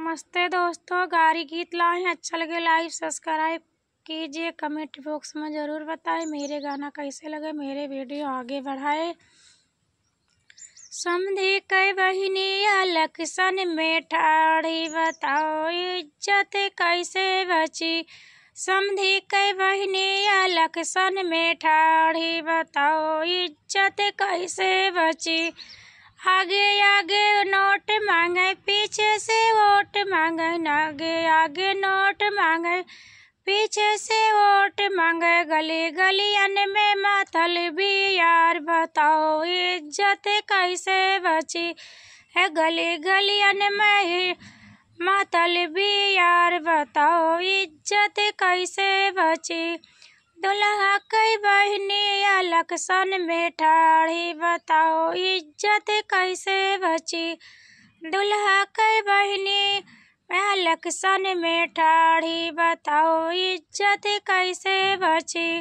नमस्ते दोस्तों, गारी गीत लाए हैं। अच्छा लगे लाइक सब्सक्राइब कीजिए, कमेंट बॉक्स में ज़रूर बताएं मेरे गाना कैसे लगे, मेरे वीडियो आगे बढ़ाए। समधी कई बहिनी इलेक्शन में ठाड़ी, बताओ इज्जत कैसे बची। समधी कई बहिनी इलेक्शन में ठाड़ी, बताओ इज्जत कैसे बची। आगे आगे नोट मांगे, पीछे से वोट मांगे, आगे आगे नोट मांगे, पीछे से वोट मांगे। गली गलियन में मतलबी यार, बताओ इज्जत कैसे बची है। गली गलियन में मतलबी यार, बताओ इज्जत कैसे बची। दुल्हा कई बहिनी इलेक्शन में ठाड़ी, बताओ इज्जत कैसे बची। दुल्हा कई बहिनी इलेक्शन में ठाड़ी, बताओ इज्जत कैसे बची।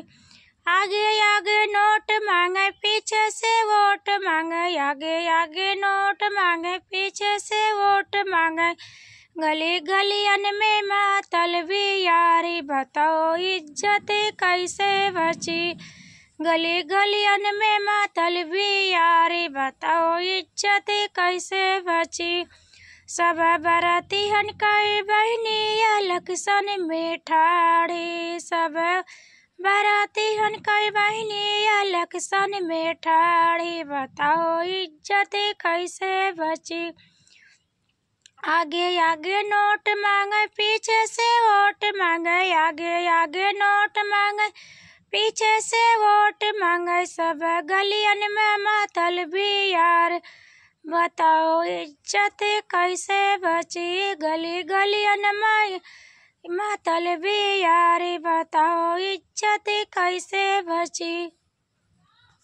आगे आगे नोट मांगे, पीछे से वोट मांगे, आगे आगे नोट मांगे, पीछे से वोट मांगे। गली गलियन में मतलबी यारी, बताओ इज्जत कैसे बची। गली गलियन में मतलबी यारी, बताओ इज्जत कैसे बची। सब बरातियन कई बहिनी इलेक्शन में ठाड़ी, सब बरातियन कई बहिनी इलेक्शन में ठाड़ी, बताओ इज्जत कैसे बची। आगे आगे नोट मांगे, पीछे से वोट मांगे, आगे आगे नोट मांगे, पीछे से वोट मांगे। सब गलियन में मतलबी यार, बताओ इज्जत कैसे बची। गली गलियन में मतलबी यार, बताओ इज्जत कैसे बची।